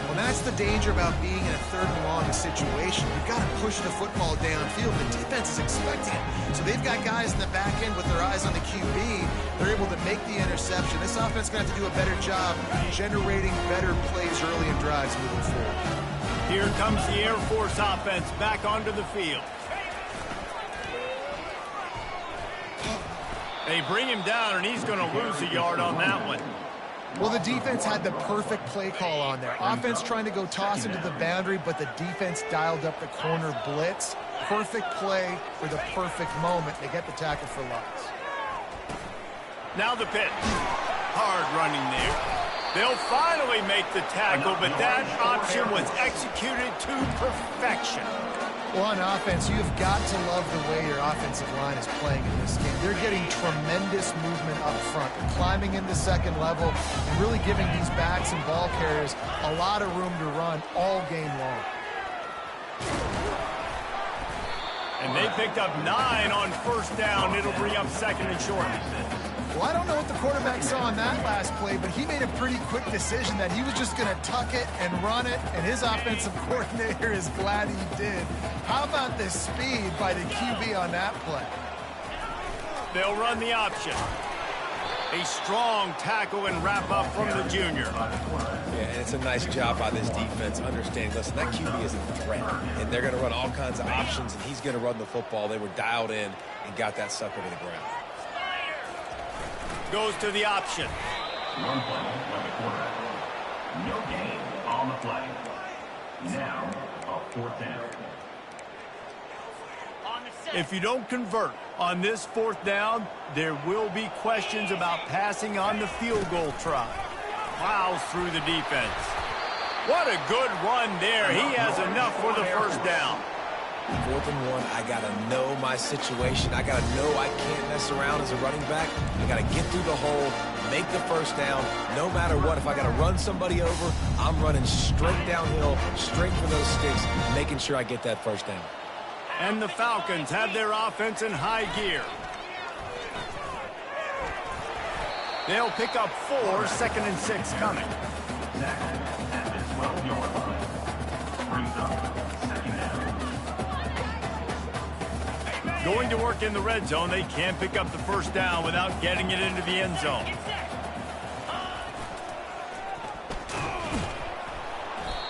[SPEAKER 3] Well, that's the danger about being in a 3rd and long situation. You've got to push the football downfield. The defense is expecting it. So they've got guys in the back end with their eyes on the QB. They're able to make the interception. This offense is going to have to do a better job generating better plays early in drives moving forward.
[SPEAKER 1] Here comes the Air Force offense back onto the field. They bring him down, and he's going to lose a yard on that one.
[SPEAKER 3] Well, the defense had the perfect play call on there. Offense trying to go toss into the boundary, but the defense dialed up the corner blitz. Perfect play for the perfect moment. They get the tackle for loss.
[SPEAKER 1] Now the pitch. Hard running there. They'll finally make the tackle, but that option was executed to perfection.
[SPEAKER 3] Well, on offense, you've got to love the way your offensive line is playing in this game. They're getting tremendous movement up front. They're climbing into second level and really giving these backs and ball carriers a lot of room to run all game long.
[SPEAKER 1] And they picked up 9 on 1st down. It'll bring up 2nd and short.
[SPEAKER 3] Well, I don't know what the quarterback saw on that last play, but he made a pretty quick decision that he was just going to tuck it and run it, and his offensive coordinator is glad he did. How about the speed by the QB on that play?
[SPEAKER 1] They'll run the option. A strong tackle and wrap up from the junior.
[SPEAKER 2] Yeah, and it's a nice job by this defense understanding, listen, that QB is a threat, and they're going to run all kinds of options, and he's going to run the football. They were dialed in and got that sucker to the ground.
[SPEAKER 1] Goes to the option.
[SPEAKER 5] Run play by the quarterback. No gain on the play. Now, a 4th down.
[SPEAKER 1] If you don't convert on this 4th down, there will be questions about passing on the field goal try. Plows through the defense. What a good run there. He has enough for the 1st down.
[SPEAKER 2] 4th and 1, I got to know my situation. I got to know I can't mess around as a running back. I got to get through the hole, make the 1st down, no matter what. If I got to run somebody over, I'm running straight downhill, straight for those sticks, making sure I get that 1st down.
[SPEAKER 1] And the Falcons have their offense in high gear. They'll pick up 4, 2nd and 6 coming.
[SPEAKER 5] Tackle at the 12-yard line. Brings up 2nd down.
[SPEAKER 1] Going to work in the red zone, they can't pick up the 1st down without getting it into the end zone.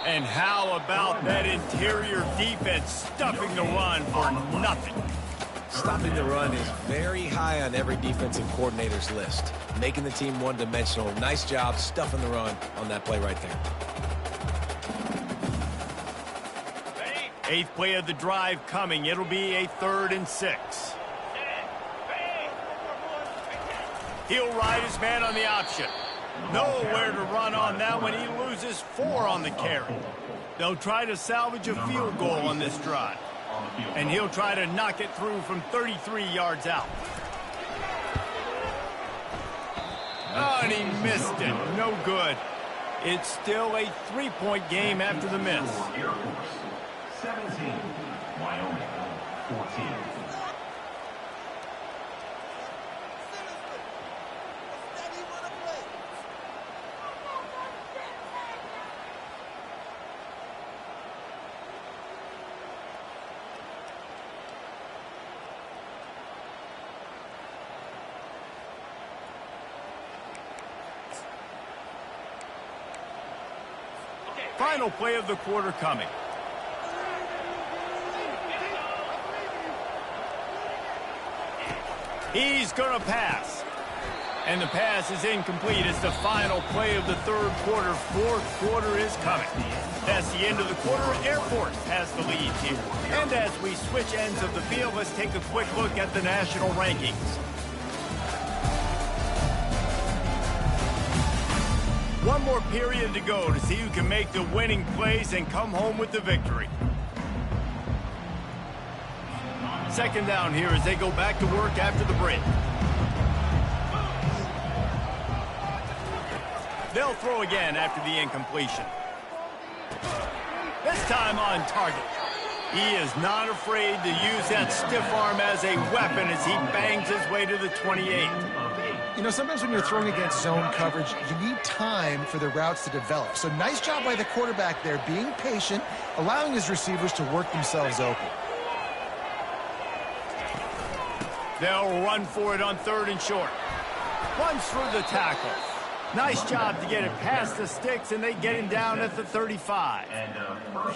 [SPEAKER 1] And how about that interior defense stuffing the run for nothing?
[SPEAKER 2] Stopping the run is very high on every defensive coordinator's list. Making the team one-dimensional. Nice job stuffing the run on that play right there.
[SPEAKER 1] 8th play of the drive coming. It'll be a 3rd and 6. He'll ride his man on the option. Nowhere to run on that one. He loses 4 on the carry. They'll try to salvage a field goal on this drive. And he'll try to knock it through from 33 yards out. Oh, and he missed it. No good. It's still a 3-point game after the miss.
[SPEAKER 5] Air Force 17, Wyoming 14.
[SPEAKER 1] Final play of the quarter coming. He's going to pass. And the pass is incomplete. It's the final play of the third quarter. Fourth quarter is coming. That's the end of the quarter. Air Force has the lead here. And as we switch ends of the field, let's take a quick look at the national rankings. One more period to go to see who can make the winning plays and come home with the victory. Second down here as they go back to work after the break. They'll throw again after the incompletion. This time on target. He is not afraid to use that stiff arm as a weapon as he bangs his way to the 28.
[SPEAKER 3] You know, sometimes when you're throwing against zone coverage, you need time for the routes to develop. So nice job by the quarterback there, being patient, allowing his receivers to work themselves open.
[SPEAKER 1] They'll run for it on third and short. Runs through the tackle. Nice job to get it past the sticks, and they get him down at the 35.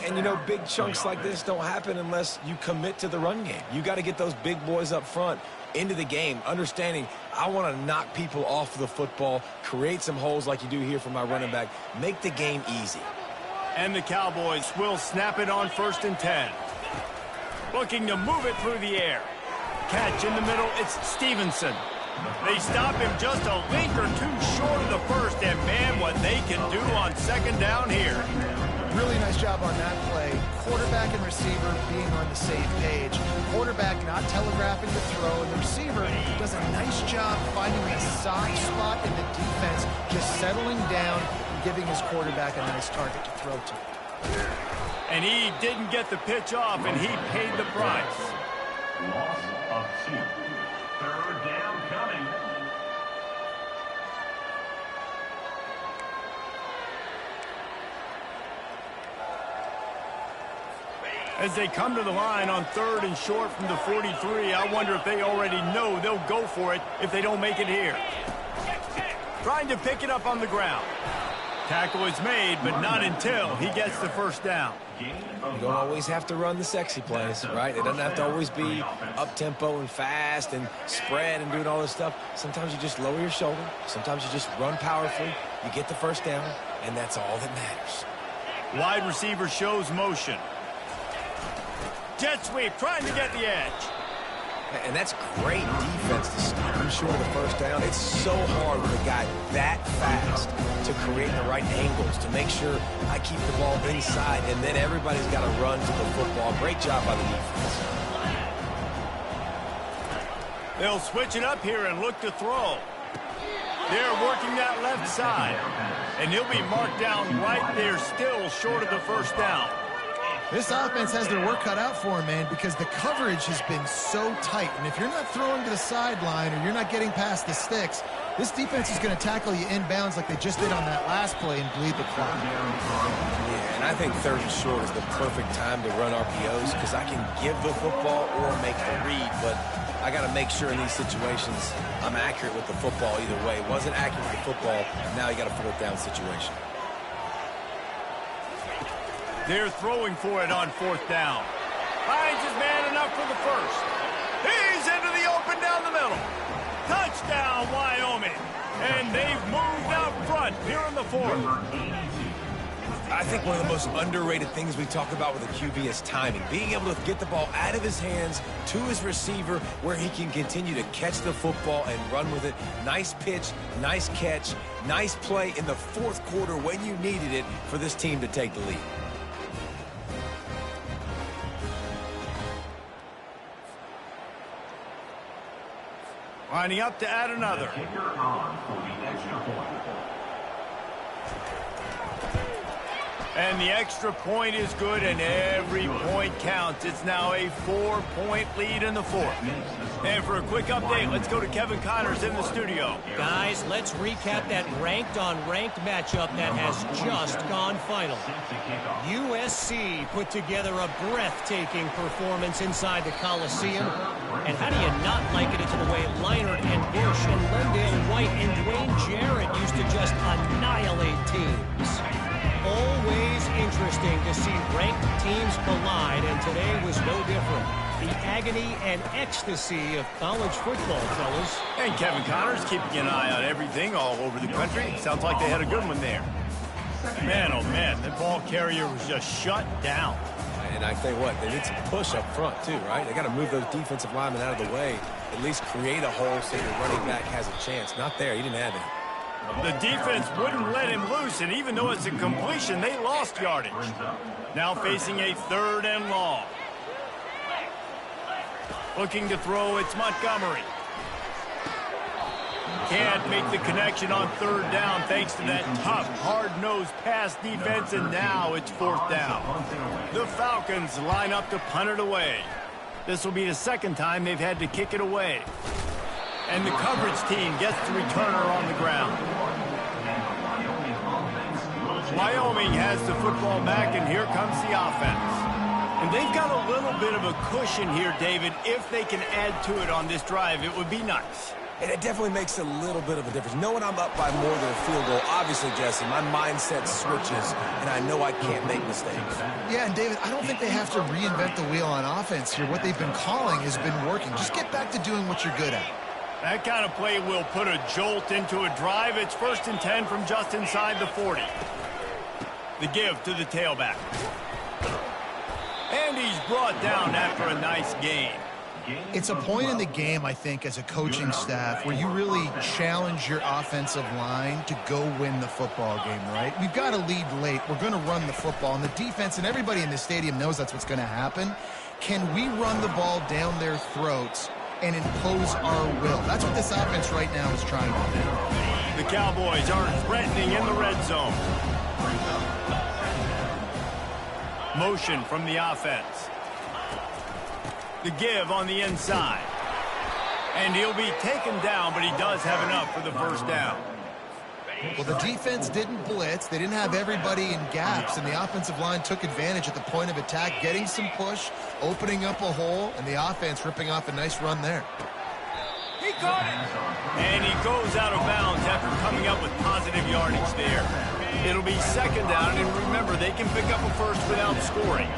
[SPEAKER 2] And, you know, big chunks like this don't happen unless you commit to the run game. You got to get those big boys up front into the game, understanding I want to knock people off the football, create some holes like you do here for my running back, make the game easy.
[SPEAKER 1] And the Cowboys will snap it on 1st and 10. Looking to move it through the air. Catch in the middle, it's Stevenson. They stop him just a link or two short of the first, and man, what they can do on second down here.
[SPEAKER 3] Really nice job on that play. Quarterback and receiver being on the same page. Quarterback not telegraphing the throw, and the receiver does a nice job finding a soft spot in the defense, just settling down and giving his quarterback a nice target to throw to.
[SPEAKER 1] And he didn't get the pitch off, and he paid the price.
[SPEAKER 5] Loss of 2. Third down coming.
[SPEAKER 1] As they come to the line on third and short from the 43, I wonder if they already know they'll go for it if they don't make it here. Trying to pick it up on the ground. Tackle is made, but not until he gets the first down.
[SPEAKER 2] You don't always have to run the sexy plays, right? It doesn't have to always be up-tempo and fast and spread and doing all this stuff. Sometimes you just lower your shoulder. Sometimes you just run powerfully. You get the first down, and that's all that matters.
[SPEAKER 1] Wide receiver shows motion. Jet sweep, trying to get the edge.
[SPEAKER 2] And that's great defense to stop him short of the first down. It's so hard with a guy that fast to create the right angles, to make sure I keep the ball inside, and then everybody's got to run to the football. Great job by the defense.
[SPEAKER 1] They'll switch it up here and look to throw. They're working that left side, and he'll be marked down right there, still short of the first down.
[SPEAKER 3] This offense has their work cut out for them, man, because the coverage has been so tight. And if you're not throwing to the sideline or you're not getting past the sticks, this defense is going to tackle you inbounds like they just did on that last play and bleed the clock.
[SPEAKER 2] Yeah, and I think third and short is the perfect time to run RPOs because I can give the football or make the read, but I got to make sure in these situations I'm accurate with the football either way. Wasn't accurate with the football, now you got a fourth down situation.
[SPEAKER 1] They're throwing for it on fourth down. Finds his man enough for the first. He's into the open down the middle. Touchdown, Wyoming. And they've moved out front here in the fourth.
[SPEAKER 2] I think one of the most underrated things we talk about with a QB is timing. Being able to get the ball out of his hands to his receiver where he can continue to catch the football and run with it. Nice pitch, nice catch, nice play in the fourth quarter when you needed it for this team to take the lead.
[SPEAKER 1] Lining up to add another.
[SPEAKER 5] Kicker on for the extra point.
[SPEAKER 1] And the extra point is good, and every point counts. It's now a 4-point lead in the fourth. And for a quick update, let's go to Kevin Connors in the studio.
[SPEAKER 4] Guys, let's recap that ranked-on-ranked matchup that has just gone final. USC put together a breathtaking performance inside the Coliseum. And how do you not like it into the way Leinart and Bush and Lendale White and Dwayne Jarrett used to just annihilate teams? Always interesting to see ranked teams collide, and today was no different. The agony and ecstasy of college football, fellas.
[SPEAKER 1] And Kevin Connors keeping an eye on everything all over the country. Sounds like they had a good one there. Man, oh man, the ball carrier was just shut down.
[SPEAKER 2] And I tell you what, they need some push up front too, right? They got to move those defensive linemen out of the way, at least create a hole so the running back has a chance. Not there, he didn't have it.
[SPEAKER 1] The defense wouldn't let him loose, and even though it's a completion, they lost yardage. Now facing a 3rd and long. Looking to throw, it's Montgomery. Can't make the connection on 3rd down thanks to that tough, hard-nosed pass defense, and now it's 4th down. The Falcons line up to punt it away. This will be the 2nd time they've had to kick it away. And the coverage team gets the returner on the ground. Wyoming has the football back, and here comes the offense. And they've got a little bit of a cushion here, David. If they can add to it on this drive, it would be nice.
[SPEAKER 2] And it definitely makes a little bit of a difference. Knowing I'm up by more than a field goal, obviously, Jesse, my mindset switches, and I know I can't make mistakes.
[SPEAKER 3] Yeah, and David, I don't think they have to reinvent the wheel on offense here. What they've been calling has been working. Just get back to doing what you're good at.
[SPEAKER 1] That kind of play will put a jolt into a drive. It's 1st and 10 from just inside the 40. The give to the tailback. And he's brought down after a nice gain.
[SPEAKER 3] It's a point in the game, I think, as a coaching staff where you really challenge your offensive line to go win the football game, right? We've got to lead late. We're going to run the football, and the defense and everybody in the stadium knows that's what's going to happen. Can we run the ball down their throats and impose our will? That's what this offense right now is trying to do.
[SPEAKER 1] The Cowboys are threatening in the red zone. Motion from the offense. The give on the inside. And he'll be taken down, but he does have enough for the 1st down.
[SPEAKER 3] Well, the defense didn't blitz. They didn't have everybody in gaps, and the offensive line took advantage at the point of attack, getting some push, opening up a hole, and the offense ripping off a nice run there.
[SPEAKER 1] He caught it! And he goes out of bounds after coming up with positive yardage there. It'll be 2nd down, and remember, they can pick up a 1st without scoring.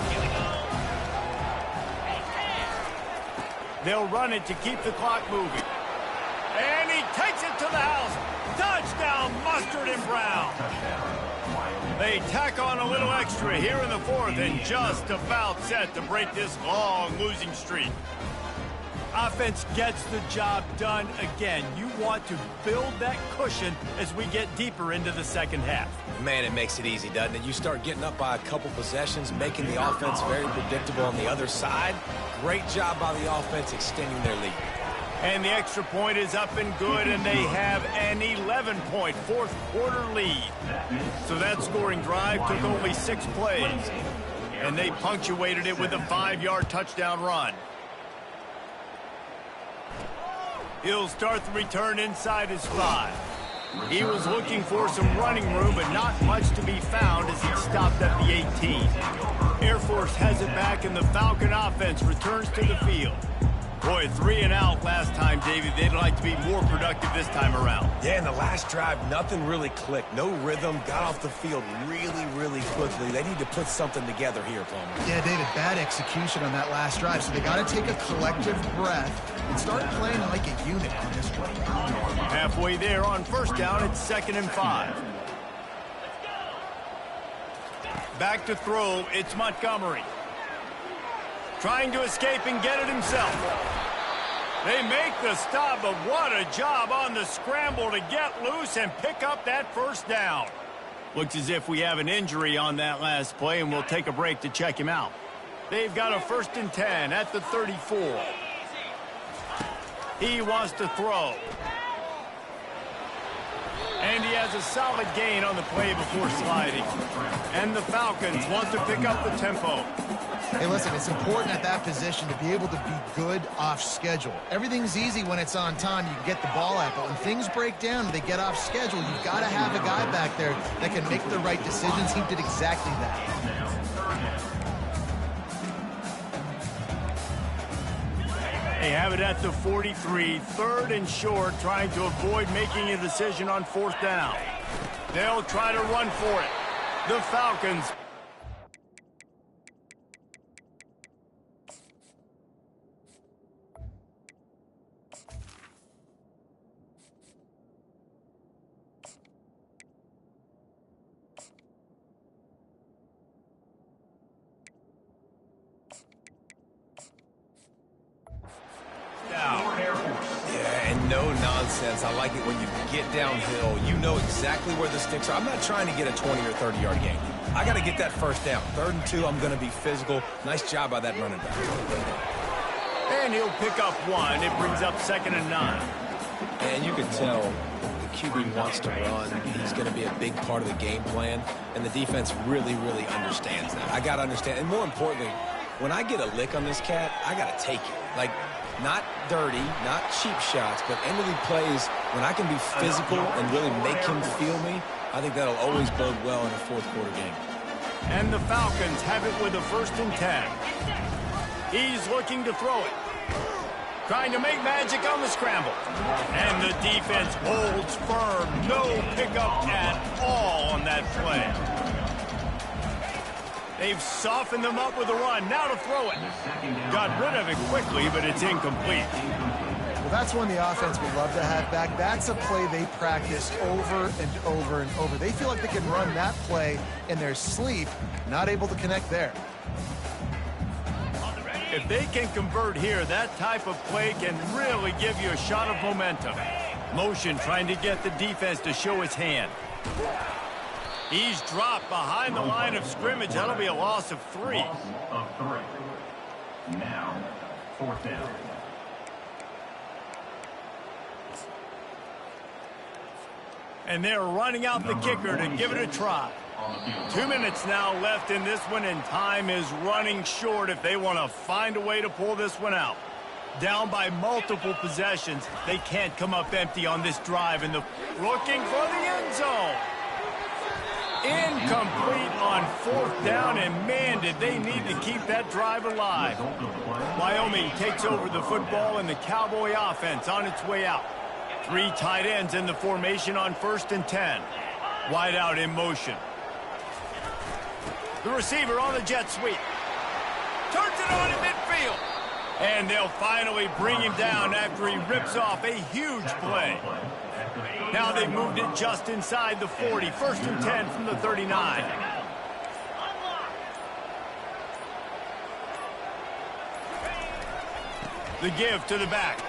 [SPEAKER 1] They'll run it to keep the clock moving. And he takes it to the house. Touchdown, Mustard and Brown. They tack on a little extra here in the 4th and just about set to break this long losing streak. Offense gets the job done again. You want to build that cushion as we get deeper into the 2nd half.
[SPEAKER 2] Man, it makes it easy, doesn't it? You start getting up by a couple possessions, making the offense very predictable on the other side. Great job by the offense extending their lead.
[SPEAKER 1] And the extra point is up and good, and they have an 11-point 4th quarter lead. So that scoring drive took only 6 plays, and they punctuated it with a 5-yard touchdown run. He'll start the return inside his 5. He was looking for some running room, but not much to be found as he stopped at the 18. Air Force has it back, and the Falcon offense returns to the field. Boy, 3 and out last time, David. They'd like to be more productive this time around.
[SPEAKER 2] Yeah, in the last drive, nothing really clicked. No rhythm, got off the field really, really quickly. They need to put something together here, Palmer.
[SPEAKER 3] Yeah, David, bad execution on that last drive, so they got to take a collective breath and start playing like a unit on this one.
[SPEAKER 1] Halfway there on 1st down, it's 2nd and 5. Back to throw, it's Montgomery. Trying to escape and get it himself. They make the stop, but what a job on the scramble to get loose and pick up that 1st down. Looks as if we have an injury on that last play, and we'll take a break to check him out. They've got a 1st and 10 at the 34. He wants to throw. And he has a solid gain on the play before sliding. And the Falcons want to pick up the tempo.
[SPEAKER 3] Hey, listen, it's important at that position to be able to be good off schedule. Everything's easy when it's on time. You can get the ball out, but when things break down and they get off schedule, you've got to have a guy back there that can make the right decisions. He did exactly that.
[SPEAKER 1] They have it at the 43, 3rd and short, trying to avoid making a decision on 4th down. They'll try to run for it. The Falcons
[SPEAKER 2] defense, I like it when you get downhill. You know exactly where the sticks are. I'm not trying to get a 20 or 30-yard gain. I got to get that first down. 3rd and 2, I'm going to be physical. Nice job by that running back.
[SPEAKER 1] And he'll pick up 1. It brings up 2nd and 9.
[SPEAKER 2] And you can tell the QB wants to run. He's going to be a big part of the game plan. And the defense really, really understands that. I got to understand. And more importantly, when I get a lick on this cat, I got to take it. Like, not dirty, not cheap shots, but end-of-the plays, when I can be physical and really make him feel me, I think that'll always bode well in a 4th quarter game.
[SPEAKER 1] And the Falcons have it with a 1st and 10. He's looking to throw it. Trying to make magic on the scramble. And the defense holds firm. No pickup at all on that play. They've softened them up with a run. Now to throw it. Got rid of it quickly, but it's incomplete.
[SPEAKER 3] Well, that's one the offense would love to have back. That's a play they practice over and over and over. They feel like they can run that play in their sleep, not able to connect there.
[SPEAKER 1] If they can convert here, that type of play can really give you a shot of momentum. Motion trying to get the defense to show his hand. He's dropped behind the line of scrimmage. That'll be a loss of 3.
[SPEAKER 5] Loss of 3. Now, 4th down.
[SPEAKER 1] And they're running out the kicker to give it a try. 2 minutes now left in this one, and time is running short if they want to find a way to pull this one out. Down by multiple possessions. They can't come up empty on this drive, and looking for the end zone. Incomplete on 4th down, and man, did they need to keep that drive alive. Wyoming takes over the football, and the Cowboy offense on its way out. 3 tight ends in the formation on 1st and 10. Wide out in motion. The receiver on the jet sweep. Turns it on in midfield. And they'll finally bring him down after he rips off a huge play. Now they've moved it just inside the 40. 1st and 10 from the 39. The give to the back.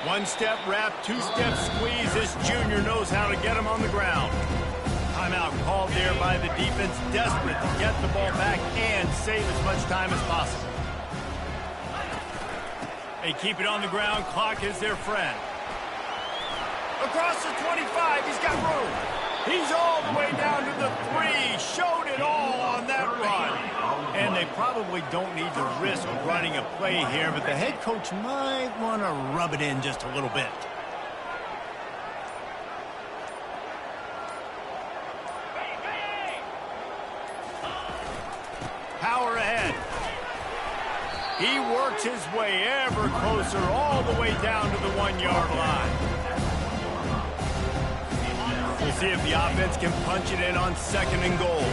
[SPEAKER 1] 1-step wrap, 2-step squeeze. This junior knows how to get him on the ground. Timeout called there by the defense, desperate to get the ball back and save as much time as possible. They keep it on the ground. Clock is their friend. Across the 25, he's got room. He's all the way down to the 3. Showed it all on that run. And they probably don't need to risk running a play here, but the head coach might want to rub it in just a little bit. Power ahead. He works his way ever closer all the way down to the 1-yard line. We'll see if the offense can punch it in on 2nd and goal.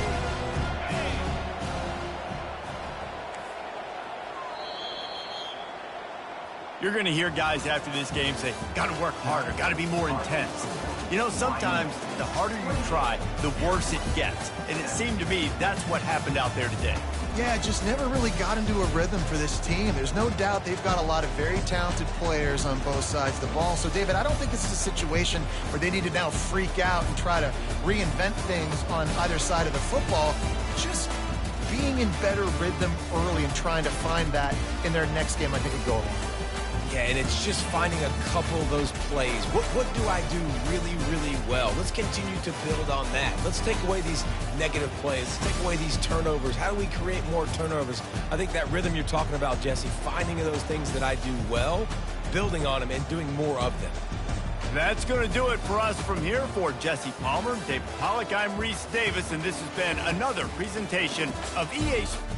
[SPEAKER 1] You're going to hear guys after this game say, got to work harder, got to be more intense. You know, sometimes the harder you try, the worse it gets. And it seemed to me that's what happened out there today.
[SPEAKER 3] Yeah, just never really got into a rhythm for this team. There's no doubt they've got a lot of very talented players on both sides of the ball. So, David, I don't think this is a situation where they need to now freak out and try to reinvent things on either side of the football. Just being in better rhythm early and trying to find that in their next game, I think would go a long way.
[SPEAKER 2] Yeah, and it's just finding a couple of those plays. What do I do really, really well? Let's continue to build on that. Let's take away these negative plays. Let's take away these turnovers. How do we create more turnovers? I think that rhythm you're talking about, Jesse, finding those things that I do well, building on them, and doing more of them.
[SPEAKER 1] That's going to do it for us from here. For Jesse Palmer, Dave Pollack, I'm Reese Davis, and this has been another presentation of EA Sports.